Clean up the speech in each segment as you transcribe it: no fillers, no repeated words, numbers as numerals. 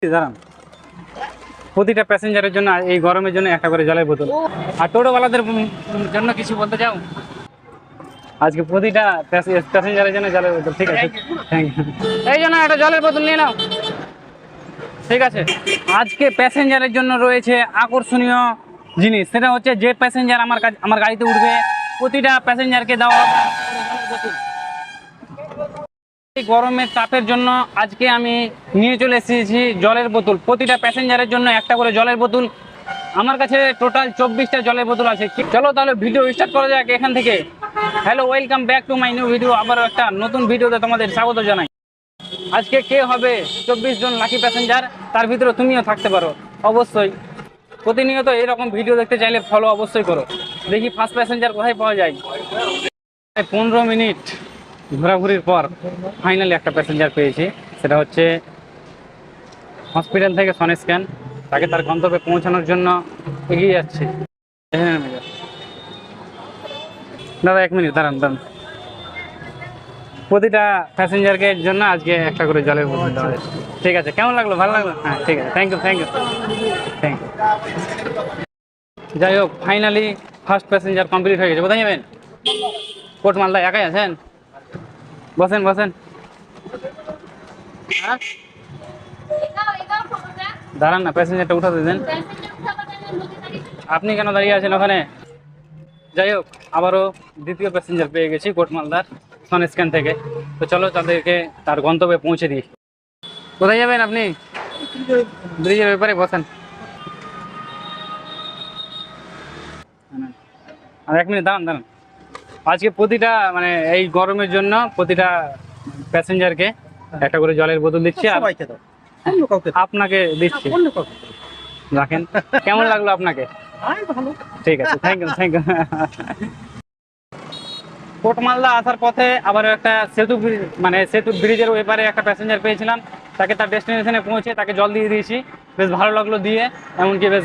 দাঁড়ান, প্রতিটা প্যাসেঞ্জারের জন্য এই গরমের জন্য একটা করে জলের বোতল। আর টোটোওয়ালাদের জন্য কিছু বলতে চাও? আজকে প্রতিটা প্যাসেঞ্জারের জন্য জলের বোতল। ঠিক আছে, থ্যাংক ইউ। এই জন্য একটা জলের বোতল নিয়ে নাও। ঠিক আছে, আজকে প্যাসেঞ্জারের জন্য রয়েছে আকর্ষণীয় জিনিস। সেটা হচ্ছে যে প্যাসেঞ্জার আমার গাড়িতে উঠবে প্রতিটা প্যাসেঞ্জারকে দেওয়া হবে বোতল। এই গরমের তাপের জন্য আজকে আমি নিয়ে চলে এসেছি জলের বোতল। প্রতিটা প্যাসেঞ্জারের জন্য একটা করে জলের বোতল। আমার কাছে টোটাল 24টা জলের বোতল আছে। চলো তাহলে ভিডিও স্টার্ট করা যাক এখান থেকে। Hello, welcome back to my new video. আবার একটা নতুন ভিডিওতে তোমাদের স্বাগত জানাই। আজকে কে হবে 24 জন লাকি প্যাসেঞ্জার, তার ভিতরে তুমিও থাকতে পারো অবশ্যই। প্রতিনিয়ত এরকম ভিডিও দেখতে চাইলে ফলো অবশ্যই করো। দেখি ফার্স্ট প্যাসেঞ্জার কোথায় পাওয়া যায়। 15 মিনিট ঘোরাঘুরির পর ফাইনালি একটা প্যাসেঞ্জার পেয়েছি। সেটা হচ্ছে হসপিটাল থেকে সন স্ক্যান। তাকে তার গন্তব্যে পৌঁছানোর জন্য এগিয়ে যাচ্ছে। দাদা 1 মিনিট দাঁড়ান। প্রতিটা প্যাসেঞ্জারকে জন্য আজকে একটা করে জলের বোতল দেওয়া হয়েছে। ঠিক আছে, কেমন লাগলো? ভালো লাগলো? হ্যাঁ, ঠিক আছে, থ্যাংক ইউ। যাই হোক, ফাইনালি ফার্স্ট প্যাসেঞ্জার কমপ্লিট হয়ে গেছে। কোথায় যাবেন? কোট মালদা। একাই আছেন? বসেন। হ্যাঁ, দাঁড়ান না, প্যাসেঞ্জারটা উঠাতে দেন। আপনি কেন দাঁড়িয়ে আছেন ওখানে? যাই হোক, আবারও দ্বিতীয় প্যাসেঞ্জার পেয়ে গেছি কোট মালদার সন স্ক্যান থেকে। তো চলো তাদেরকে তার গন্তব্যে পৌঁছে দিই। কোথায় যাবেন আপনি? ব্রিজের ব্যাপারে বসেন। আর 1 মিনিট দাঁড়ান। আজকে প্রতিটা এই গরমের জন্য প্রতিটা প্যাসেঞ্জারকে একটা করে জলের বোতল দিচ্ছি। আর আপনাকে দিচ্ছি, রাখেন। কেমন লাগলো আপনাকে? ঠিক আছে, থ্যাংক ইউ। কোট মালদা আসার পথে আবার একটা সেতু ব্রিজের ওপারে একটা প্যাসেঞ্জার পেয়েছিলাম। তাকে তার ডেস্টিনেশনে পৌঁছে তাকে জল দিয়ে দিয়েছি। বেশ ভালো লাগলো দিয়ে, এমনকি বেশ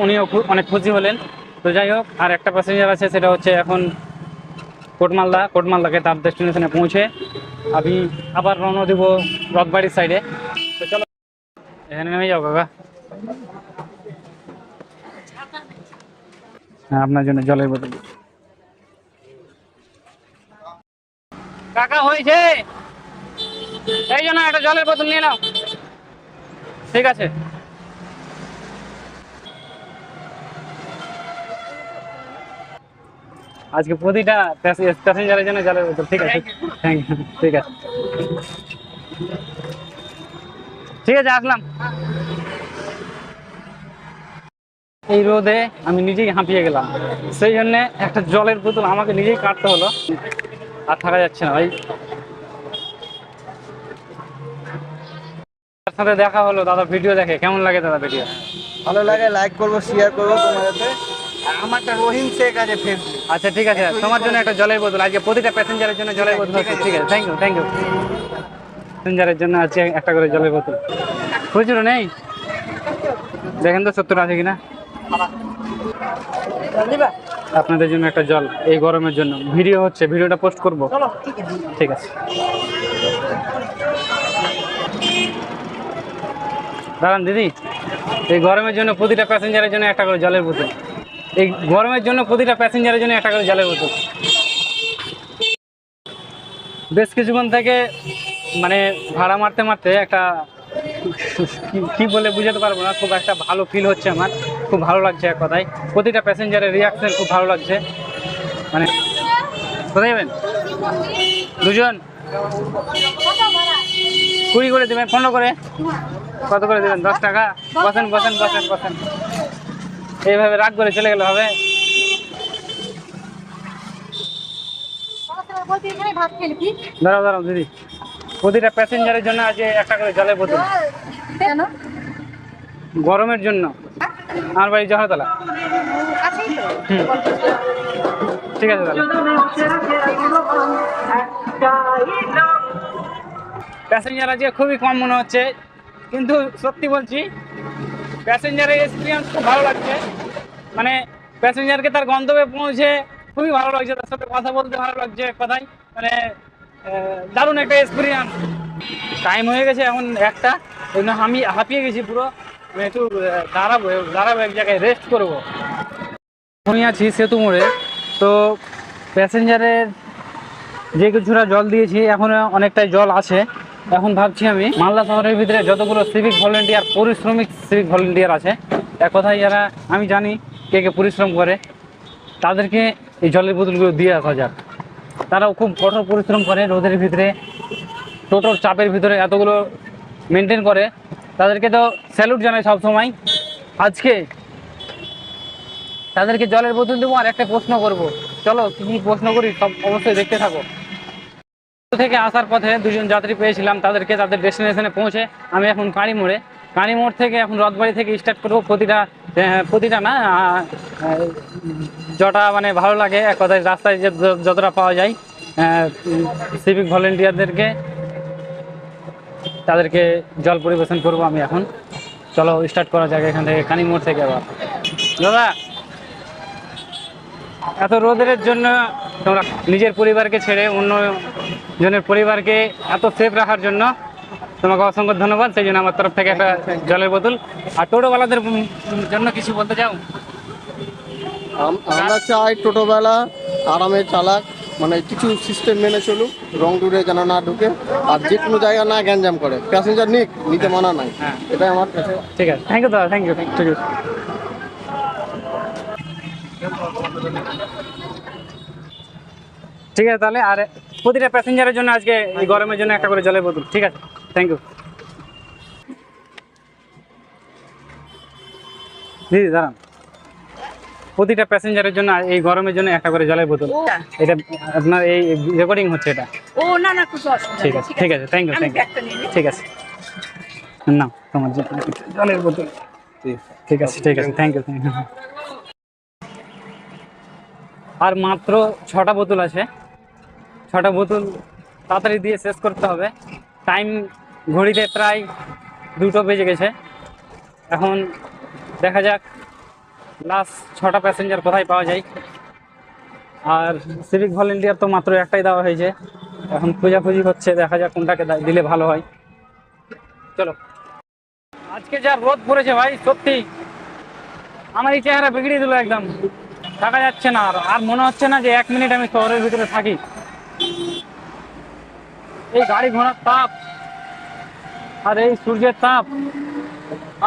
উনিও অনেক খুশি হলেন। তো যাই হোক, আর একটা প্যাসেঞ্জার আছে, সেটা হচ্ছে এখন কোটমালদাকে তার ডেস্টিনেশনে পৌঁছে আমি আবার রওনা দেবো রথবাড়ির সাইডে। তো চলো, এখানে নেমে যাও কাকা। হ্যাঁ, আপনার জন্য জলের বোতল। কাকা হয়েছে, এই জন্য একটা জলের বোতল নিয়ে নাও। ঠিক আছে, আজকে প্রতিটা প্যাসেঞ্জারের জন্য জলের বোতল। ঠিক আছে, থ্যাংক ইউ। ঠিক আছে, আসলাম। এই রোদে আমি নিজেই হাঁপিয়ে গেলাম, সেই জন্য একটা জলের বোতল আমাকে নিজেই কাটতে হলো। আর থাকা যাচ্ছে না ভাই। তার সাথে দেখা হলো, দাদা ভিডিও দেখে। কেমন লাগে দাদা ভিডিও? ভালো লাগে, লাইক করবো, শেয়ার করবো তোমাদেরকে। আমারটা রহিম শেখ আছে ফেসবুক। আচ্ছা, ঠিক আছে, তোমার জন্য একটা জলের বোতল। আজকে প্রতিটা প্যাসেঞ্জারের জন্য জলের বোতল হচ্ছে। ঠিক আছে, থ্যাংক ইউ। প্যাসেঞ্জারের জন্য আছে একটা করে জলের বোতল। খুচরো নেই, দেখেন তো 70 আছে কিনা। আপনাদের জন্য একটা জল এই গরমের জন্য। ভিডিও হচ্ছে, ভিডিওটা পোস্ট করব। ঠিক আছে, দাঁড়ান দিদি। এই গরমের জন্য প্রতিটা প্যাসেঞ্জারের জন্য একটা করে জলের বোতল। এই গরমের জন্য প্রতিটা প্যাসেঞ্জারের জন্য একটা করে জলের বোতল। বেশ কিছুক্ষণ থেকে ভাড়া মারতে একটা কি বলে বুঝাতে পারবো না, খুব একটা ভালো ফিল হচ্ছে আমার। খুব ভালো লাগছে এক কথায়। প্রতিটা প্যাসেঞ্জারের রিয়াকশন খুব ভালো লাগছে। কোথায় যাবেন? দুজন 20 করে দেবেন, 15 করে। কত করে দেবেন? 10 টাকা। বসেন। এইভাবে রাগ করে চলে গেলে হবে? দাঁড়াও দিদি, প্রতিটা প্যাসেঞ্জারের জন্য আজকে একটা করে জলের বোতল। গরমের জন্য। আমার বাড়ি জহরতলা। ঠিক আছে দাদা। প্যাসেঞ্জার আজকে খুবই কম মনে হচ্ছে, কিন্তু সত্যি বলছি প্যাসেঞ্জারের এক্সপিরিয়েন্স খুব ভালো লাগছে। প্যাসেঞ্জারকে তার গন্তব্যে পৌঁছে খুবই ভালো লাগছে, তার সাথে কথা বলতে ভালো লাগছে। এক কথায় দারুণ একটা এক্সপিরিয়েন্স। টাইম হয়ে গেছে এখন একটা, এই জন্য আমি হাঁপিয়ে গেছি পুরো। আমি একটু দাঁড়াবো এক জায়গায় রেস্ট করবো। আমি আছি সেতু মোড়ে, তো প্যাসেঞ্জারের যে কিছুটা জল দিয়েছি, এখনো অনেকটাই জল আছে। এখন ভাবছি আমি মালদা শহরের ভিতরে যতগুলো সিভিক ভলেন্টিয়ার, পরিশ্রমিক সিভিক ভলেন্টিয়ার আছে, এক কথায় যারা আমি জানি কে কে পরিশ্রম করে, তাদেরকে এই জলের বোতলগুলো দিয়ে আসা যাক। তারাও খুব কঠোর পরিশ্রম করে রোদের ভিতরে, টোটোর চাপের ভিতরে এতগুলো মেনটেন করে। তাদেরকে তো স্যালুট জানাই সবসময়। আজকে তাদেরকে জলের বোতল দেবো আর একটা প্রশ্ন করব। চলো কি প্রশ্ন করি সব অবশ্যই দেখতে থাকো। থেকে আসার পথে দুজন যাত্রী পেয়েছিলাম, তাদেরকে তাদের ডেস্টিনেশনে পৌঁছে আমি এখন কাঁড়ি মোড় থেকে এখন রথবাড়ি থেকে স্টার্ট করবো। প্রতিটা না, যটা মানে ভালো লাগে এক কথায় রাস্তায় যে যতটা পাওয়া যায় সিভিক ভলেন্টিয়ারদেরকে, তাদেরকে জল পরিবেশন করবো আমি এখন। চলো স্টার্ট করা যাক এখান থেকে, কাঁড়ি মোড় থেকে। আবার দাদা, এত রোদের জন্য তোমরা নিজের পরিবারকে ছেড়ে অন্য জনের পরিবারকে এত সেফ রাখার জন্য তোমাকে অসংখ্য ধন্যবাদ। সেই জন্য আমার তরফ থেকে একটা জলের বোতল। আর টোটোওয়ালাদের জন্য কিছু বলতে চাও? আমরা চাই টোটোবেলা আরামে চালাক, মানে কিছু সিস্টেম মেনে চলুক, রং দূরে যেন না ঢুকে, আর যে কোনো জায়গা না গ্যাঞ্জাম করে। প্যাসেঞ্জার নিতে মানা নাই, হ্যাঁ এটাই আমার কাছে। ঠিক আছে, থ্যাংক ইউ দাদা, থ্যাংক ইউ। ঠিক আছে তাহলে, আর প্রতিটা প্যাসেঞ্জারের জন্য আজকে এই গরমের জন্য একটা করে জলের বোতল। ঠিক আছে, থ্যাংক ইউ। দিদি দাঁড়ান, প্রতিটা প্যাসেঞ্জারের জন্য এই গরমের জন্য একটা করে জলের বোতল। এটা আপনার এই রেকর্ডিং হচ্ছে এটা? ও না না, কিছু অসুবিধা ঠিক নেই, আছে, ঠিক আছে, থ্যাংক ইউ, আমি থ্যাংক ইউ। ব্যাগটা নিয়ে নিই। ঠিক আছে, না তোমার জন্য জলের বোতল। ঠিক আছে, ঠিক আছে, থ্যাংক ইউ, থ্যাংক ইউ। আর মাত্র 6টা বোতল আছে, 6টা বোতল তাড়াতাড়ি দিয়ে শেষ করতে হবে। টাইম ঘড়িতে প্রায় 2টো বেজে গেছে। এখন দেখা যাক লাস্ট 6টা প্যাসেঞ্জার কোথায় পাওয়া যায়। আর সিভিক ভলেন্টিয়ার তো মাত্র একটাই দেওয়া হয়েছে, এখন খোঁজাখুঁজি হচ্ছে, দেখা যাক কোনটাকে দিলে ভালো হয়। চলো, আজকে যা রোদ পড়েছে ভাই, সত্যি আমার এই চেহারা বিগড়িয়ে দিল একদম। থাকা যাচ্ছে না, আর মনে হচ্ছে না যে 1 মিনিট আমি শহরের ভিতরে থাকি। এই গাড়ি ঘোড়ার তাপ আর এই সূর্যের তাপ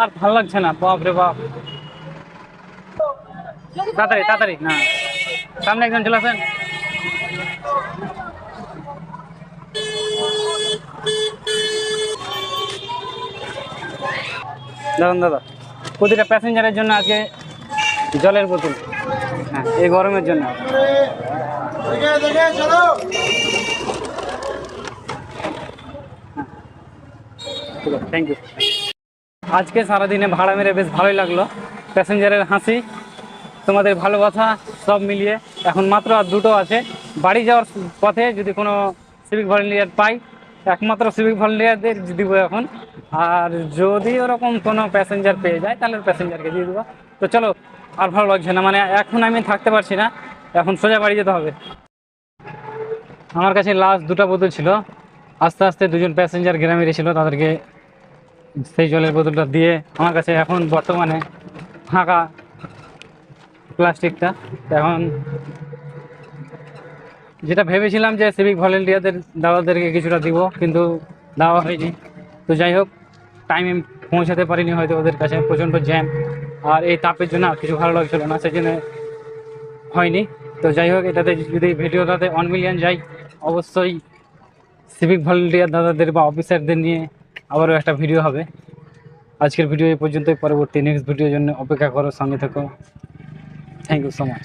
আর ভালো লাগছে না, বাপ রে বাপ। তাড়াতাড়ি তাড়াতাড়ি, না সামনে একজন চলে আসেন। দাদা দাদা, প্রতিটা প্যাসেঞ্জারের জন্য আজকে জলের বোতল। হ্যাঁ, এই গরমের জন্য। Thank you. আজকে সারাদিনে ভাড়া মেরে বেশ ভালোই লাগলো। প্যাসেঞ্জারের হাসি, তোমাদের ভালোবাসা সব মিলিয়ে এখন মাত্র আর 2টো আছে। বাড়ি যাওয়ার পথে যদি কোনো সিভিক ভলেন্টিয়ার পাই, একমাত্র সিভিক ভলেন্টিয়ারদের দিব এখন। আর যদি ওরকম কোনো প্যাসেঞ্জার পেয়ে যায় তাহলে প্যাসেঞ্জারকে দিয়ে দেবো। তো চলো, আর ভালো লাগছে না, মানে এখন আমি থাকতে পারছি না, এখন সোজা বাড়ি যেতে হবে। আমার কাছে লাস্ট 2টা বোতল ছিল। আস্তে আস্তে 2জন প্যাসেঞ্জার গ্রামে এসেছিল, তাদেরকে সেই জলের বোতলটা দিয়ে আমার কাছে এখন বর্তমানে ফাঁকা প্লাস্টিকটা। এখন যেটা ভেবেছিলাম যে সিভিক ভলেন্টিয়ারদের দাদাদেরকে কিছুটা দিব, কিন্তু দেওয়া হয়নি। তো যাই হোক, টাইমে পৌঁছাতে পারিনি হয়তো ওদের কাছে, প্রচণ্ড জ্যাম আর এই তাপের জন্য আর কিছু ভালো লাগছিল না, সেই জন্য হয়নি। তো যাই হোক, এটাতে যদি ভিডিওটাতে 1 মিলিয়ন যায়, অবশ্যই সিভিক ভলেন্টিয়ার দাদাদের বা অফিসারদের নিয়ে আবারও একটা ভিডিও হবে। আজকের ভিডিও এই পর্যন্তই, পরবর্তী নেক্সট ভিডিওর জন্য অপেক্ষা করো, সঙ্গে থেকো। Thank you so much.